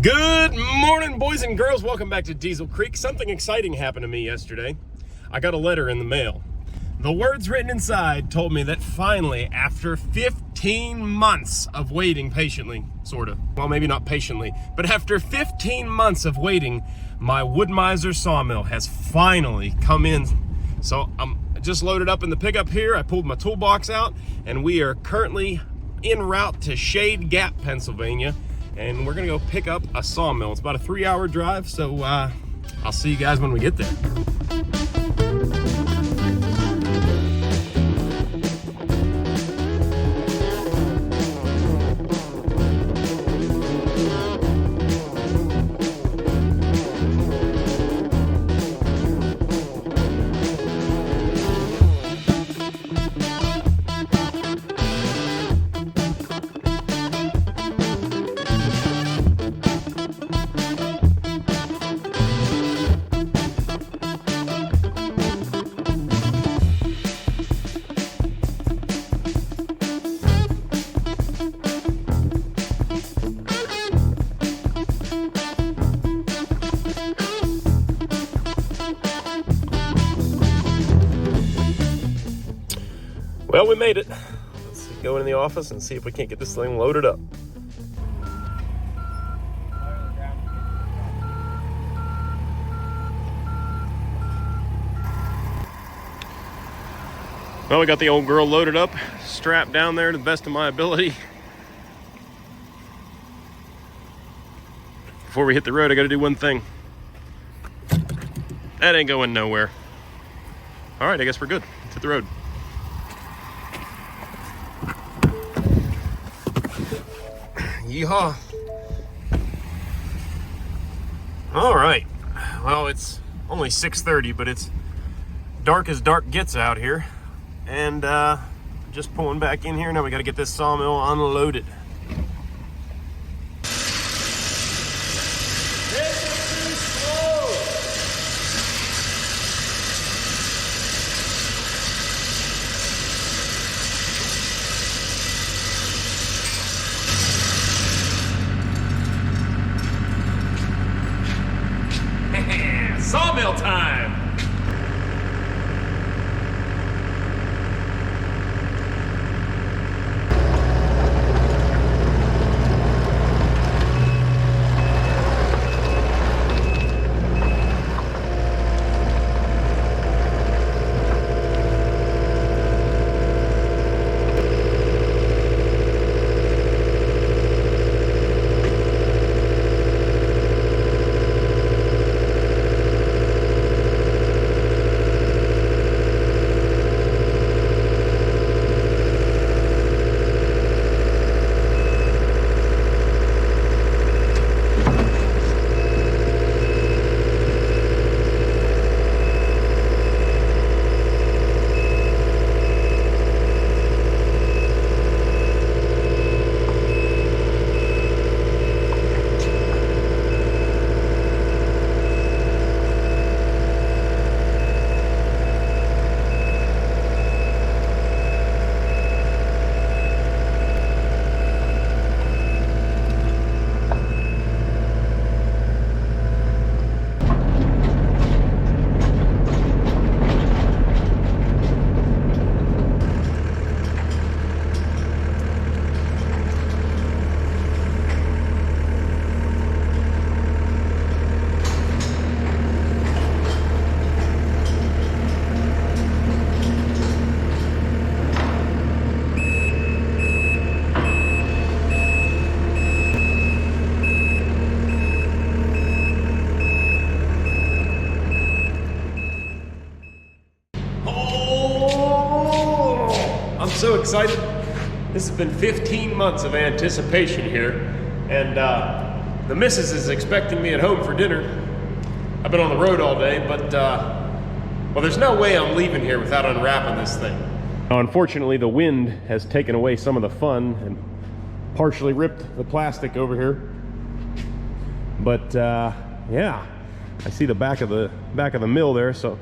Good morning, boys and girls. Welcome back to Diesel Creek. Something exciting happened to me yesterday. I got a letter in the mail. The words written inside told me that finally, after 15 months of waiting patiently, sort of, well, maybe not patiently, but after 15 months of waiting, my Wood-Mizer sawmill has finally come in. So I'm just loaded up in the pickup here. I pulled my toolbox out, and we are currently en route to Shade Gap, Pennsylvania. And we're gonna go pick up a sawmill. It's about a 3-hour drive, so I'll see you guys when we get there. Well, we made it. Let's go in the office and see if we can't get this thing loaded up. Well, we got the old girl loaded up, strapped down there to the best of my ability. Before we hit the road, I gotta do one thing. That ain't going nowhere. All right, I guess we're good. Let's hit the road. Yeehaw. All right. Well, it's only 6:30, but it's dark as dark gets out here. And just pulling back in here. Now we got to get this sawmill unloaded. Sawmill time! So excited. This has been 15 months of anticipation here, and the missus is expecting me at home for dinner. I've been on the road all day, but well, there's no way I'm leaving here without unwrapping this thing. Now, unfortunately, the wind has taken away some of the fun and partially ripped the plastic over here. But yeah, I see the back of the mill there, so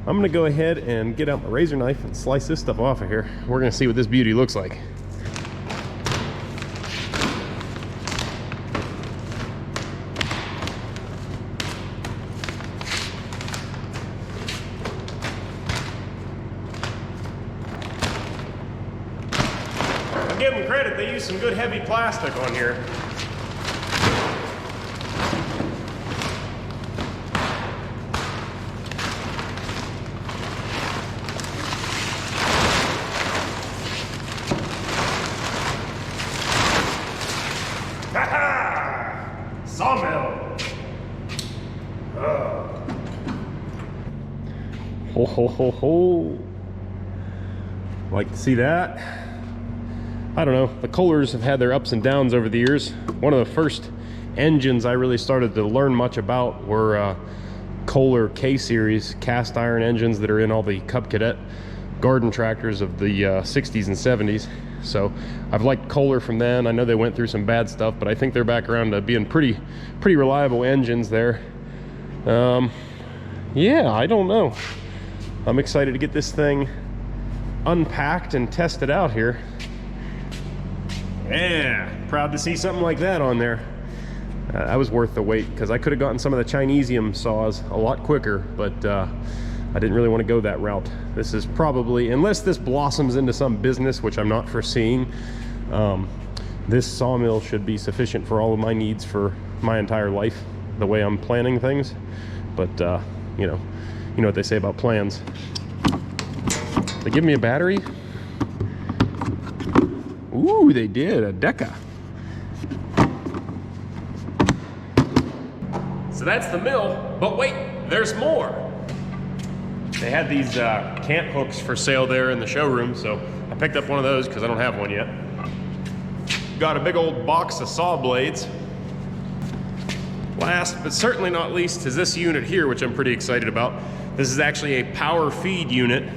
I'm gonna go ahead and get out my razor knife and slice this stuff off of here. We're gonna see what this beauty looks like. give them credit, they use some good heavy plastic on here. Ha-ha! Sawmill! Ho ho ho ho! Like to see that? I don't know, the Kohlers have had their ups and downs over the years. One of the first engines I really started to learn much about were Kohler K-Series cast iron engines that are in all the Cub Cadet garden tractors of the 60s and 70s. So I've liked Kohler from then. I know they went through some bad stuff, but I think they're back around to being pretty reliable engines there. Yeah, I don't know. I'm excited to get this thing unpacked and tested out here. Yeah, proud to see something like that on there. That was worth the wait, because I could have gotten some of the Chinesium saws a lot quicker, but I didn't really want to go that route. This is probably, unless this blossoms into some business, which I'm not foreseeing, this sawmill should be sufficient for all of my needs for my entire life, the way I'm planning things. But you know what they say about plans. They give me a battery. Ooh, they did, a Deca. So that's the mill, but wait, there's more. They had these cant hooks for sale there in the showroom, so I picked up one of those because I don't have one yet. Got a big old box of saw blades. Last, but certainly not least, is this unit here, which I'm pretty excited about. This is actually a power feed unit.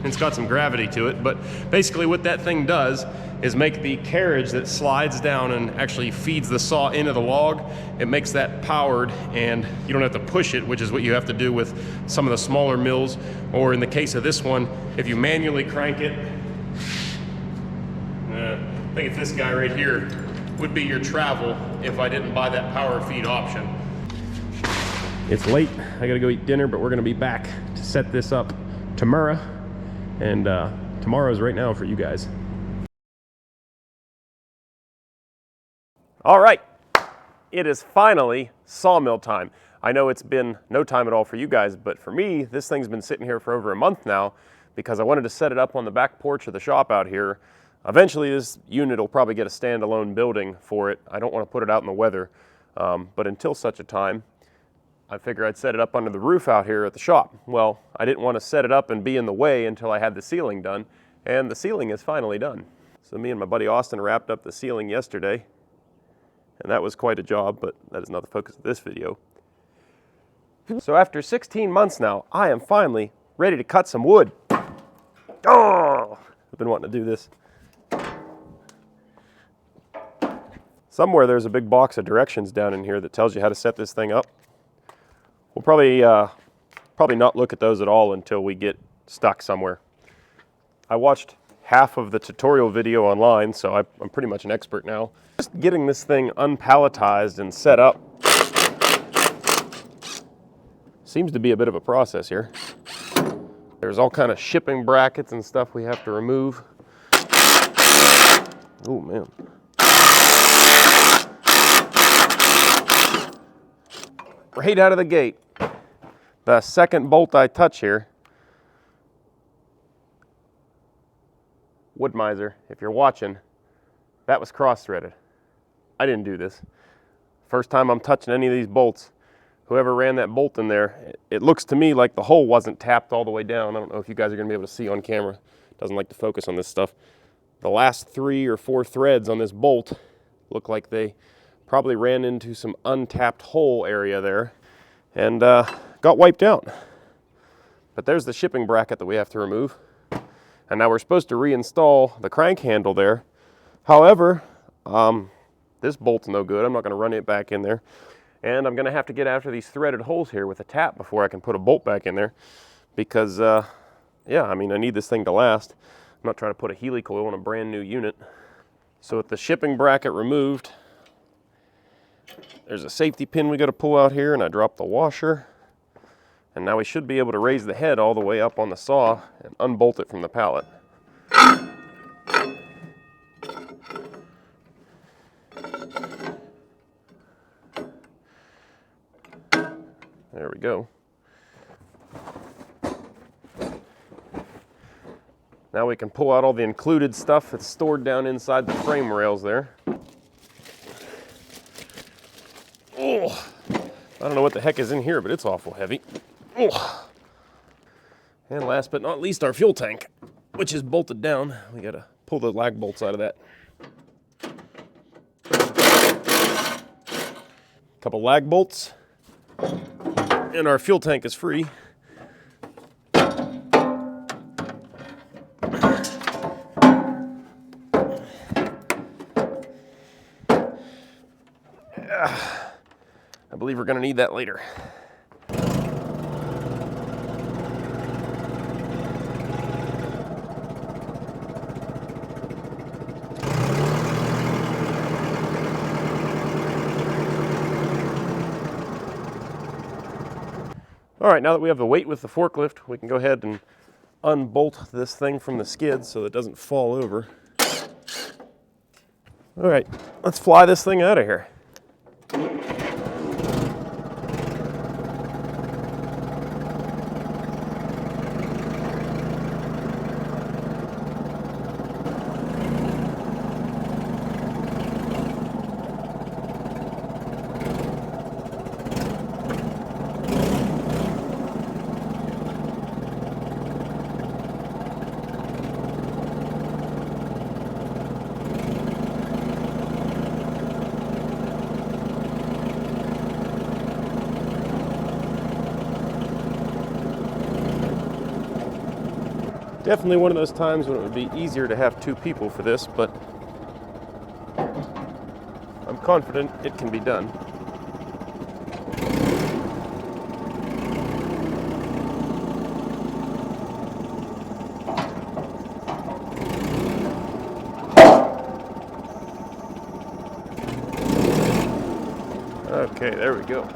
It's got some gravity to it, but basically what that thing does is make the carriage that slides down and actually feeds the saw into the log. It makes that powered, and you don't have to push it, which is what you have to do with some of the smaller mills, or in the case of this one, if you manually crank it, I think it's this guy right here, would be your travel if I didn't buy that power feed option. It's late, I gotta go eat dinner, but we're gonna be back to set this up tomorrow. And tomorrow's right now for you guys. All right, it is finally sawmill time. I know it's been no time at all for you guys, but for me, this thing's been sitting here for over a month now because I wanted to set it up on the back porch of the shop out here. Eventually, this unit will probably get a standalone building for it. I don't want to put it out in the weather, but until such a time, I figured I'd set it up under the roof out here at the shop. Well, I didn't want to set it up and be in the way until I had the ceiling done, and the ceiling is finally done. So me and my buddy Austin wrapped up the ceiling yesterday, and that was quite a job, but that is not the focus of this video. So after 16 months now, I am finally ready to cut some wood. Oh, I've been wanting to do this. Somewhere there's a big box of directions down in here that tells you how to set this thing up. We'll probably not look at those at all until we get stuck somewhere. I watched half of the tutorial video online, so I'm pretty much an expert now. Just getting this thing unpalletized and set up seems to be a bit of a process here. There's all kind of shipping brackets and stuff we have to remove. Oh man. Right out of the gate, the second bolt I touch here, wood miser, if you're watching, that was cross-threaded. I didn't do this. First time I'm touching any of these bolts, whoever ran that bolt in there, it looks to me like the hole wasn't tapped all the way down. I don't know if you guys are gonna be able to see on camera. It doesn't like to focus on this stuff. The last 3 or 4 threads on this bolt look like they probably ran into some untapped hole area there and got wiped out. But there's the shipping bracket that we have to remove. And now we're supposed to reinstall the crank handle there. However, this bolt's no good. I'm not gonna run it back in there. And I'm gonna have to get after these threaded holes here with a tap before I can put a bolt back in there. Because, yeah, I mean, I need this thing to last. I'm not trying to put a Healy coil on a brand new unit. So with the shipping bracket removed, there's a safety pin we got to pull out here, and I dropped the washer. And now we should be able to raise the head all the way up on the saw and unbolt it from the pallet. There we go. Now we can pull out all the included stuff that's stored down inside the frame rails there. Oh, I don't know what the heck is in here, but it's awful heavy. Oh. And last but not least, our fuel tank, which is bolted down. We gotta pull the lag bolts out of that. Couple lag bolts, and our fuel tank is free. I believe we're going to need that later. All right, now that we have the weight with the forklift, we can go ahead and unbolt this thing from the skid so it doesn't fall over. All right, let's fly this thing out of here. Definitely one of those times when it would be easier to have two people for this, but I'm confident it can be done. Okay, there we go.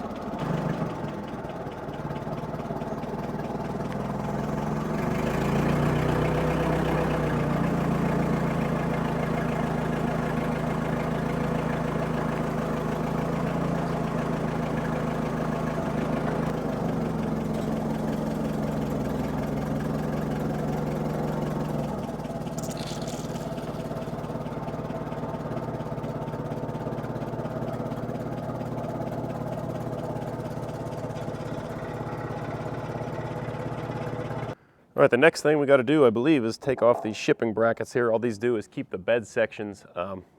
All right, the next thing we got to do, I believe, is take off these shipping brackets here. All these do is keep the bed sections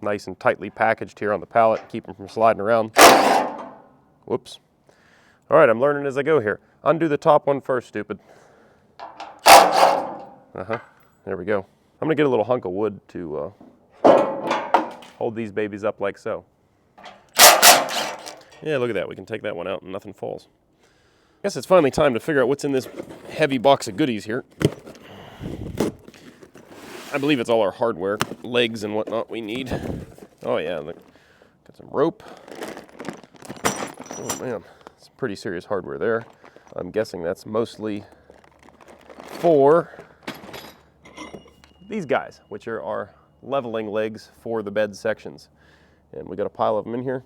nice and tightly packaged here on the pallet, keep them from sliding around. Whoops. All right, I'm learning as I go here. Undo the top one first, stupid. There we go. I'm gonna get a little hunk of wood to hold these babies up like so. Yeah, look at that. We can take that one out and nothing falls. I guess it's finally time to figure out what's in this heavy box of goodies here. I believe it's all our hardware, legs and whatnot we need. Oh yeah, look, got some rope. Oh man, some pretty serious hardware there. I'm guessing that's mostly for these guys, which are our leveling legs for the bed sections. And we got a pile of them in here.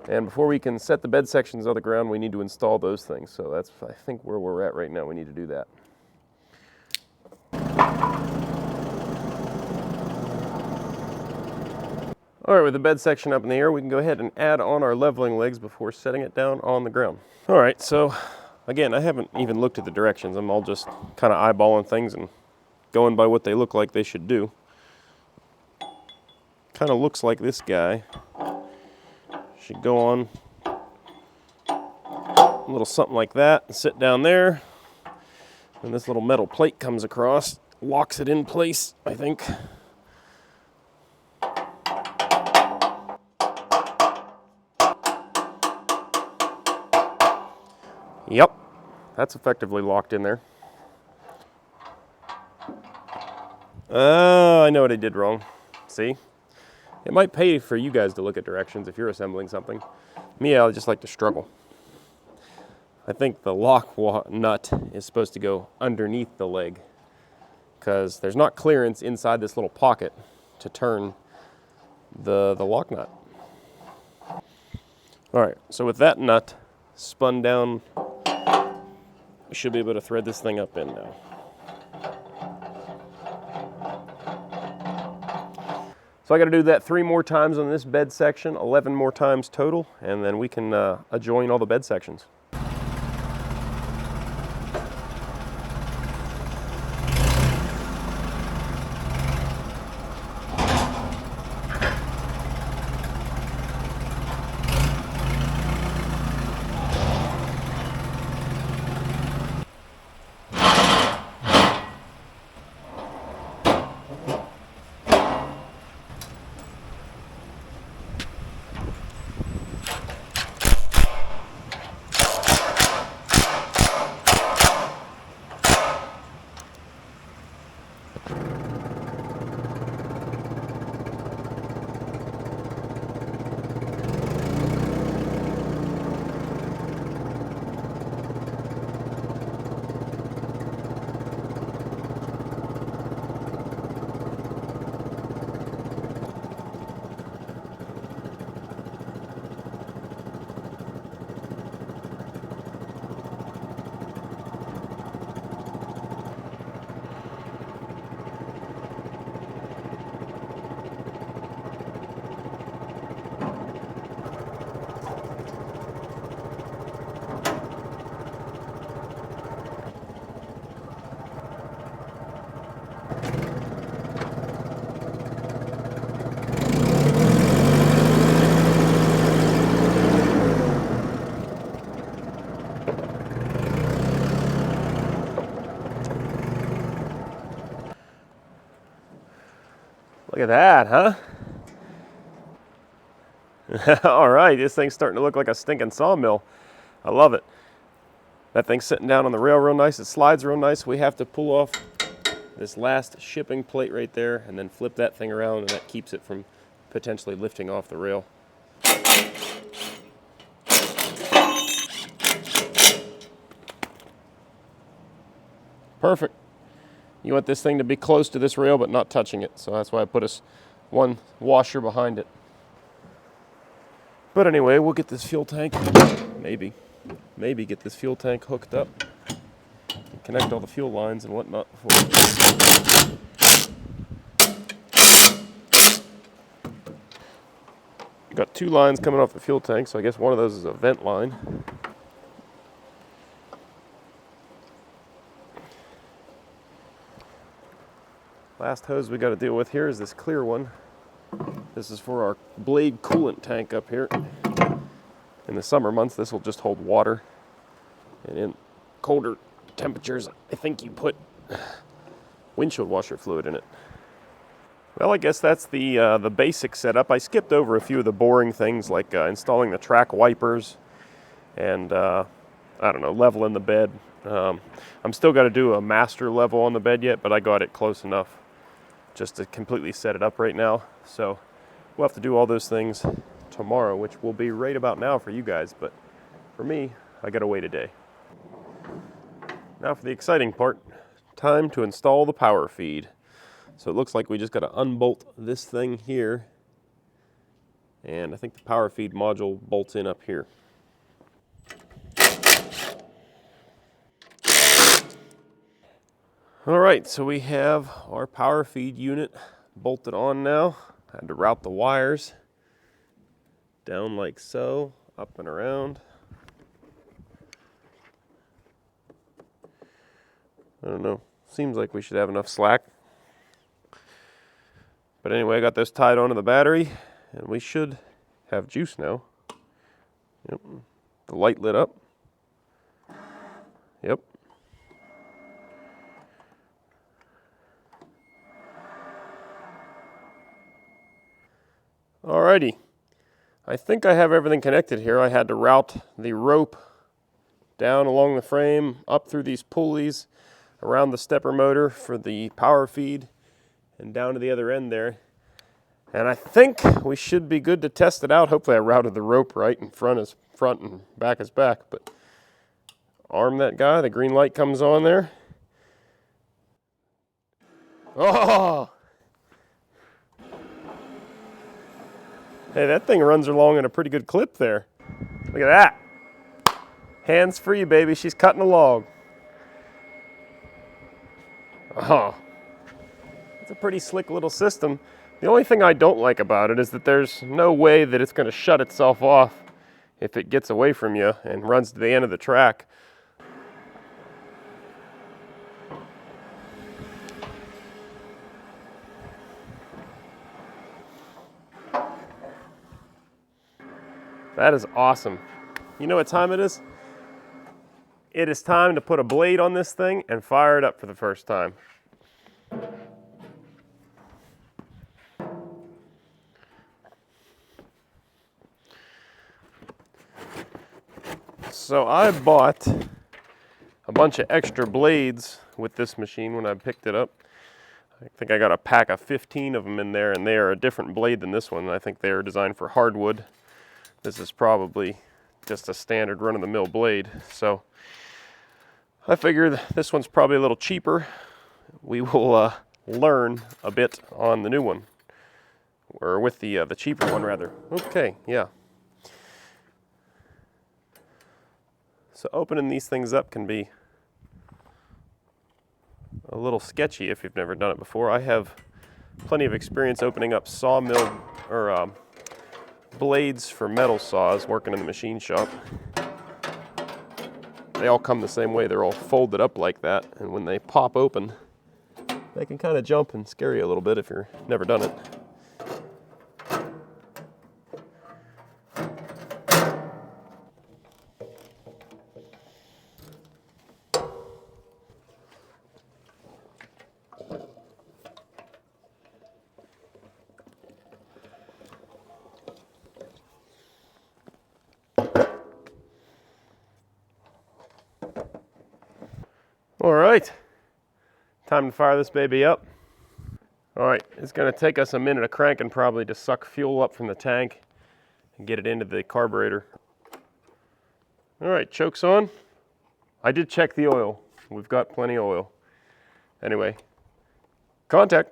And before we can set the bed sections on the ground, we need to install those things. So that's, I think, where we're at right now. We need to do that. All right, with the bed section up in the air, we can go ahead and add on our leveling legs before setting it down on the ground. All right, so again, I haven't even looked at the directions. I'm all just kind of eyeballing things and going by what they look like they should do. Kind of looks like this guy should go on a little something like that and sit down there. And this little metal plate comes across, locks it in place, I think. Yep, that's effectively locked in there. I know what I did wrong. See? It might pay for you guys to look at directions if you're assembling something. Me, I just like to struggle. I think the lock nut is supposed to go underneath the leg because there's not clearance inside this little pocket to turn the lock nut. All right, so with that nut spun down, we should be able to thread this thing up in now. So I got to do that 3 more times on this bed section, 11 more times total, and then we can adjoin all the bed sections. Look at that, huh? All right, this thing's starting to look like a stinking sawmill. I love it. That thing's sitting down on the rail real nice. It slides real nice. We have to pull off this last shipping plate right there and then flip that thing around, and that keeps it from potentially lifting off the rail. Perfect. You want this thing to be close to this rail but not touching it, so that's why I put one washer behind it. But anyway, we'll get this fuel tank, maybe get this fuel tank hooked up, and connect all the fuel lines and whatnot before. Got 2 lines coming off the fuel tank, so I guess one of those is a vent line. Last hose we got to deal with here is this clear one. This is for our blade coolant tank up here. In the summer months, this will just hold water. And in colder temperatures, I think you put windshield washer fluid in it. Well, I guess that's the basic setup. I skipped over a few of the boring things like installing the track wipers and, I don't know, leveling the bed. I'm still got to do a master level on the bed yet, but I got it close enough just to completely set it up right now. So we'll have to do all those things tomorrow, which will be right about now for you guys, but for me, I gotta wait a day. Now for the exciting part, time to install the power feed. So it looks like we just gotta unbolt this thing here, and I think the power feed module bolts in up here. All right, so we have our power feed unit bolted on now. I had to route the wires down like so, up and around. I don't know, seems like we should have enough slack. But anyway, I got this tied onto the battery, and we should have juice now. Yep, the light lit up. Yep. Alrighty, I think I have everything connected here. I had to route the rope down along the frame, up through these pulleys, around the stepper motor for the power feed, and down to the other end there. And I think we should be good to test it out. Hopefully I routed the rope right, and front is front and back is back, but arm that guy. The green light comes on there. Oh! Hey, that thing runs along at a pretty good clip there. Look at that. Hands free, baby. She's cutting a log. Oh. It's a pretty slick little system. The only thing I don't like about it is that there's no way that it's going to shut itself off if it gets away from you and runs to the end of the track. That is awesome. You know what time it is? It is time to put a blade on this thing and fire it up for the first time. So I bought a bunch of extra blades with this machine when I picked it up. I think I got a pack of 15 of them in there, and they are a different blade than this one. I think they are designed for hardwood. This is probably just a standard run-of-the-mill blade. So I figured this one's probably a little cheaper. We will learn a bit on the new one, or with the cheaper one rather. Okay, yeah. So opening these things up can be a little sketchy if you've never done it before. I have plenty of experience opening up sawmill or blades for metal saws working in the machine shop. They all come the same way. They're all folded up like that, and when they pop open, they can kind of jump and scare you a little bit if you've never done it. All right, time to fire this baby up. All right, it's gonna take us a minute of cranking probably to suck fuel up from the tank and get it into the carburetor. All right, choke's on. I did check the oil. We've got plenty of oil. Anyway, contact.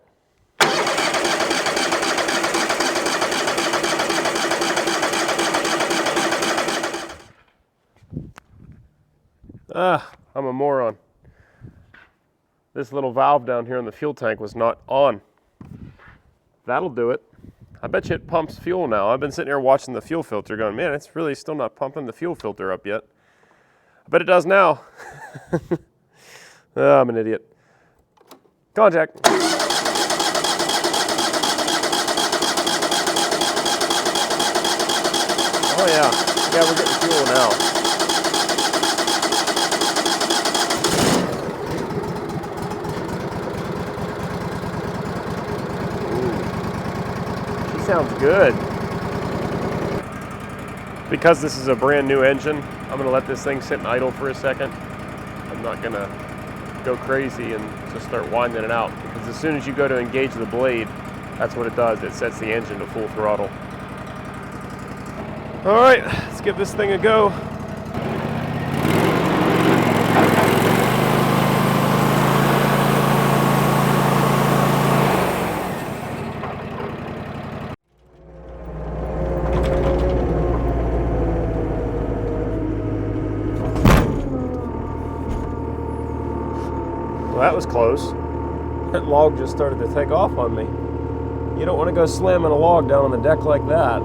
I'm a moron. This little valve down here in the fuel tank was not on. That'll do it. I bet you it pumps fuel now. I've been sitting here watching the fuel filter going, man, it's really still not pumping the fuel filter up yet. I bet it does now. Oh, I'm an idiot. Contact. Oh yeah, yeah, we're getting fuel now. Sounds good. Because this is a brand new engine, I'm going to let this thing sit and idle for a second. I'm not going to go crazy and just start winding it out, because as soon as you go to engage the blade, that's what it does. It sets the engine to full throttle. All right, let's give this thing a go. Well, that was close. That log just started to take off on me. You don't want to go slamming a log down on the deck like that.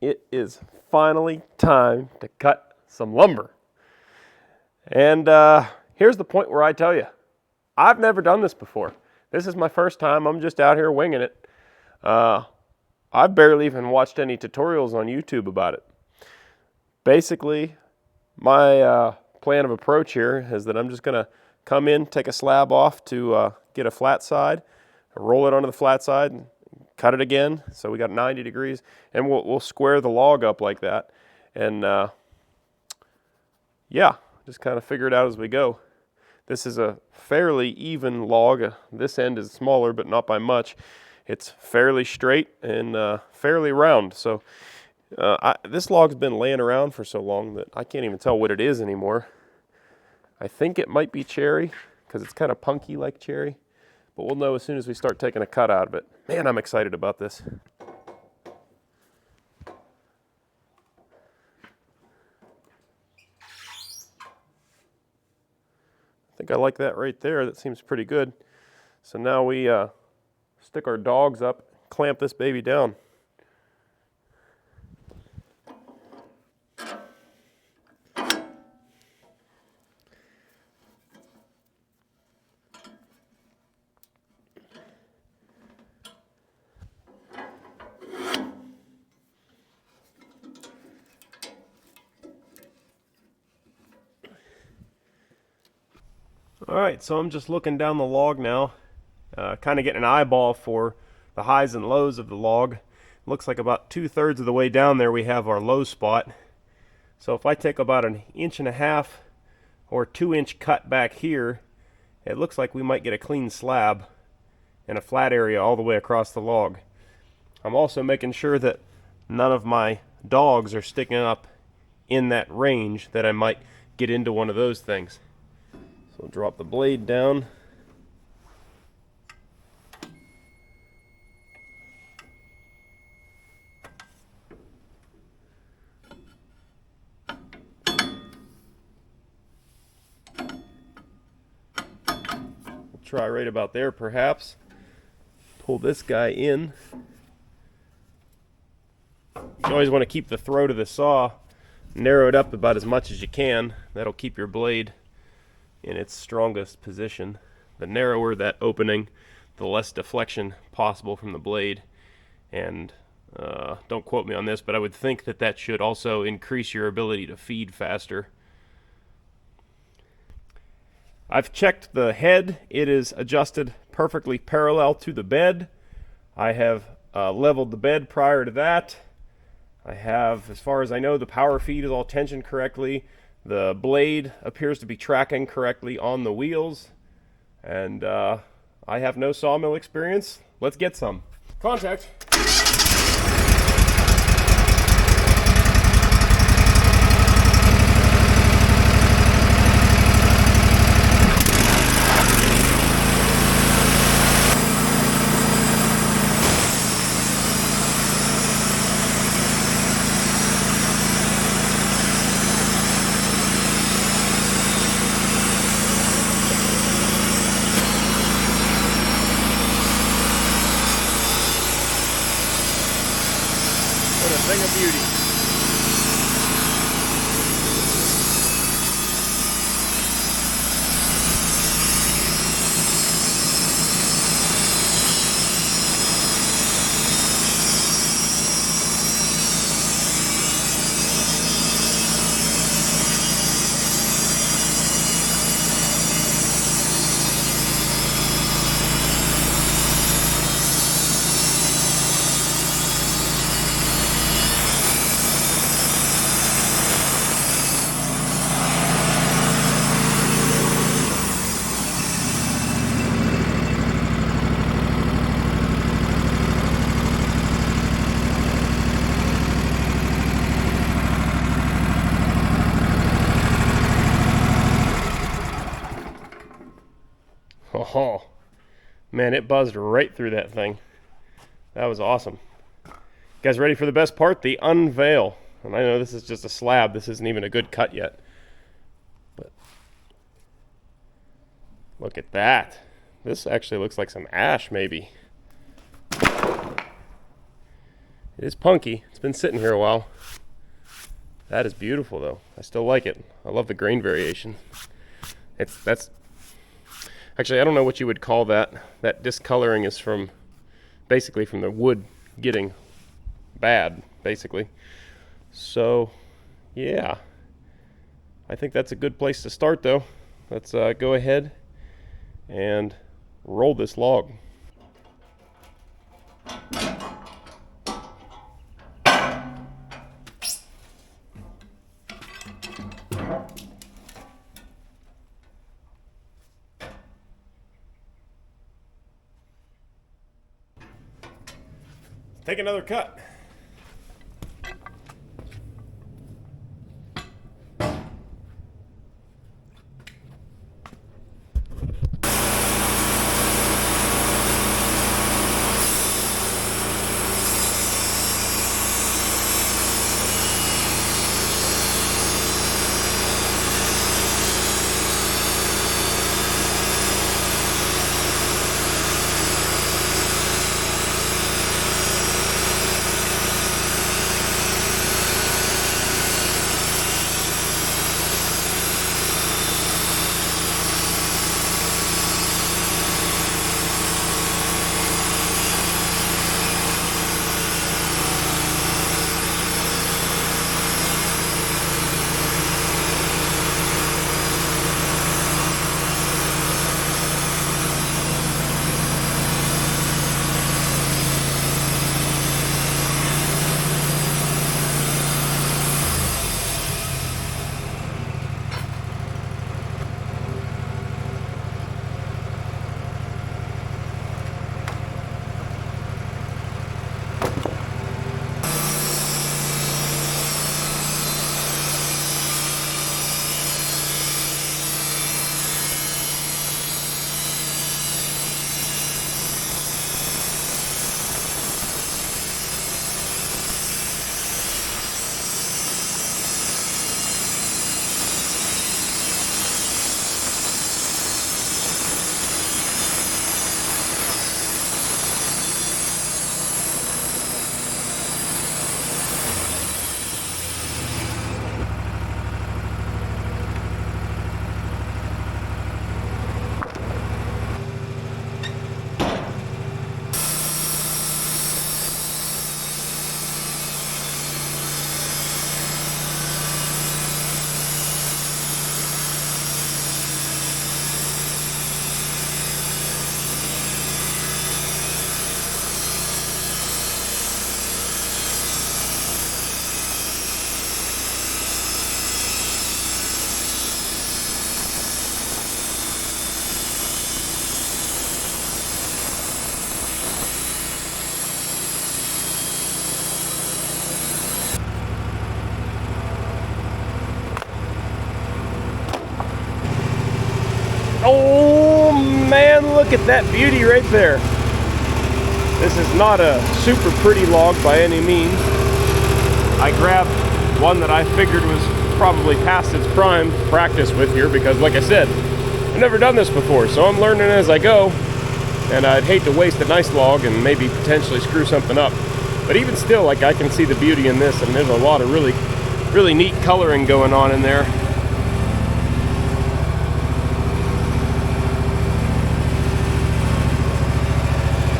It is finally time to cut some lumber. And here's the point where I tell you, I've never done this before. This is my first time. I'm just out here winging it. I've barely even watched any tutorials on YouTube about it. Basically, my plan of approach here is that I'm just going to come in, take a slab off to get a flat side, roll it onto the flat side, and cut it again. So we got 90 degrees, and we'll square the log up like that. And yeah, just kind of figure it out as we go. This is a fairly even log. This end is smaller, but not by much. It's fairly straight and fairly round. So this log's been laying around for so long that I can't even tell what it is anymore. I think it might be cherry because it's kind of punky like cherry, but we'll know as soon as we start taking a cut out of it. Man, I'm excited about this. I think I like that right there. That seems pretty good. So now we stick our dogs up, clamp this baby down. All right, so I'm just looking down the log now, kind of getting an eyeball for the highs and lows of the log. Looks like about 2/3 of the way down there we have our low spot. So if I take about 1.5 inches or 2-inch cut back here, it looks like we might get a clean slab and a flat area all the way across the log. I'm also making sure that none of my dogs are sticking up in that range that I might get into one of those things. So drop the blade down. We'll try right about there perhaps. Pull this guy in. You always want to keep the throat of the saw narrowed up about as much as you can. That'll keep your blade in its strongest position. The narrower that opening, the less deflection possible from the blade. And don't quote me on this, but I would think that that should also increase your ability to feed faster. I've checked the head. It is adjusted perfectly parallel to the bed. I have leveled the bed prior to that. I have, as far as I know, the power feed is all tensioned correctly. The blade appears to be tracking correctly on the wheels. And I have no sawmill experience. Let's get some. Contact. What a thing of beauty. Oh, man, it buzzed right through that thing. That was awesome. You guys ready for the best part? The unveil. And I know this is just a slab. This isn't even a good cut yet. But look at that. This actually looks like some ash, maybe. It is punky. It's been sitting here a while. That is beautiful, though. I still like it. I love the grain variation. That's actually, I don't know what you would call that. That discoloring is from basically from the wood getting bad, basically. So, yeah. I think that's a good place to start, though. Let's go ahead and roll this log. take another cut. Oh man, look at that beauty right there. This is not a super pretty log by any means. I grabbed one that I figured was probably past its prime to practice with here because, like I said, I've never done this before, so I'm learning as I go, and I'd hate to waste a nice log and maybe potentially screw something up. But even still, like, I can see the beauty in this, and there's a lot of really neat coloring going on in there.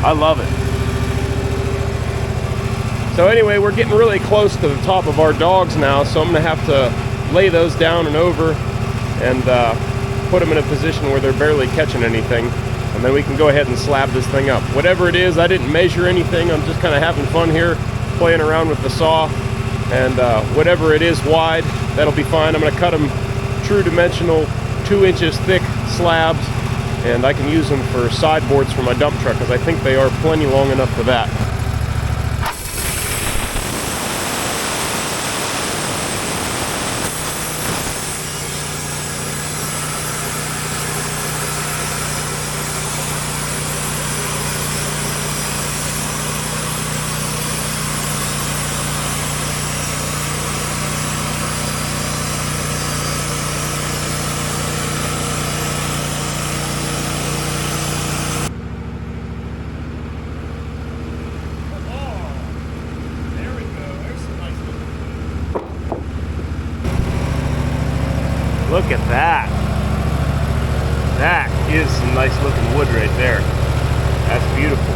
I love it. So anyway, we're getting really close to the top of our dogs now, so I'm gonna have to lay those down and over and put them in a position where they're barely catching anything, and then we can go ahead and slab this thing up. Whatever it is, I didn't measure anything. I'm just kind of having fun here, playing around with the saw, and whatever it is wide, that'll be fine. I'm gonna cut them true dimensional, 2 inches thick slabs, and I can use them for sideboards for my dump truck because I think they are plenty long enough for that. Look at that. That is some nice looking wood right there. That's beautiful.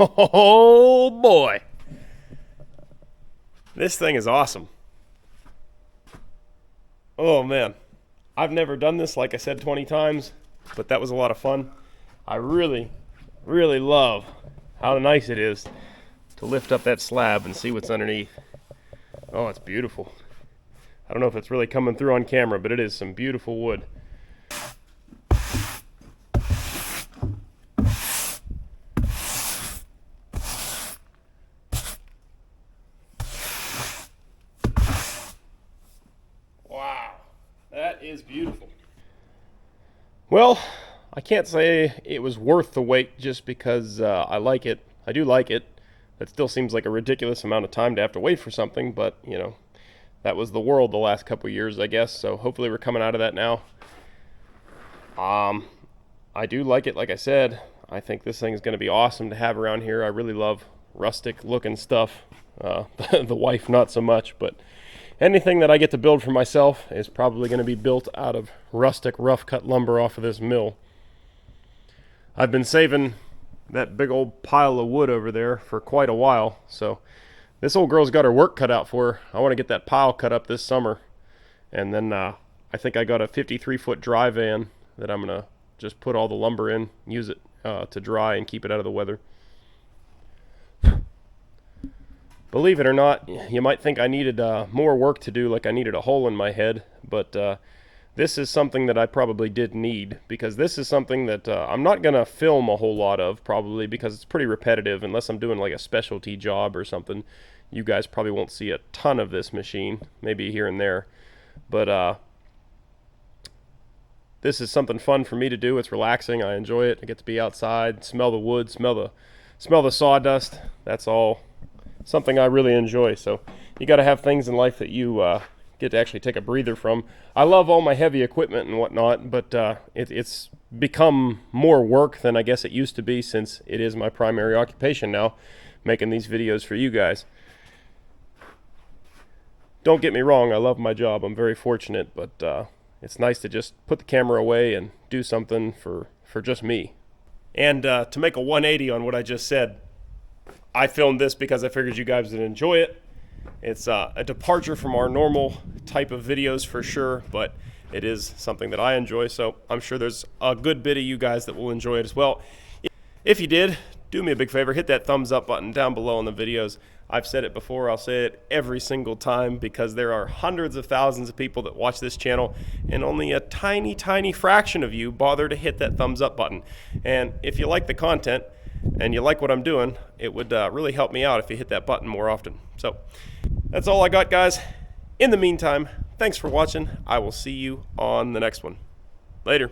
Oh boy. This thing is awesome. Oh man. I've never done this, like I said 20 times, but that was a lot of fun. I really, really love how nice it is to lift up that slab and see what's underneath. Oh, it's beautiful. I don't know if it's really coming through on camera, but it is some beautiful wood. Wow, that is beautiful. Well, I can't say it was worth the wait just because I like it. I do like it. It still seems like a ridiculous amount of time to have to wait for something, but you know, that was the world the last couple of years, I guess. So hopefully we're coming out of that now. I do like it, like I said. I think this thing is going to be awesome to have around here. I really love rustic looking stuff. The wife not so much, but anything that I get to build for myself is probably going to be built out of rustic rough cut lumber off of this mill. I've been saving that big old pile of wood over there for quite a while, so this old girl's got her work cut out for her. I want to get that pile cut up this summer, and then I think I got a 53-foot dry van that I'm going to just put all the lumber in, use it to dry and keep it out of the weather. Believe it or not, you might think I needed more work to do, like I needed a hole in my head, but this is something that I probably did need, because this is something that I'm not going to film a whole lot of, probably, because it's pretty repetitive. Unless I'm doing like a specialty job or something, you guys probably won't see a ton of this machine, maybe here and there. But this is something fun for me to do. It's relaxing. I enjoy it. I get to be outside, smell the wood, smell the sawdust. That's all something I really enjoy. So you got to have things in life that you get to actually take a breather from. I love all my heavy equipment and whatnot, but it's become more work than I guess it used to be, since it is my primary occupation now, making these videos for you guys. Don't get me wrong, I love my job. I'm very fortunate, but it's nice to just put the camera away and do something for just me. And to make a 180 on what I just said, I filmed this because I figured you guys would enjoy it. It's a departure from our normal type of videos for sure, but it is something that I enjoy, so I'm sure there's a good bit of you guys that will enjoy it as well. If you did, do me a big favor, hit that thumbs up button down below on the videos. I've said it before, I'll say it every single time, because there are hundreds of thousands of people that watch this channel, and only a tiny, tiny fraction of you bother to hit that thumbs up button. And if you like the content, and you like what I'm doing, it would really help me out if you hit that button more often. So that's all I got, guys. In the meantime, thanks for watching. I will see you on the next one. Later.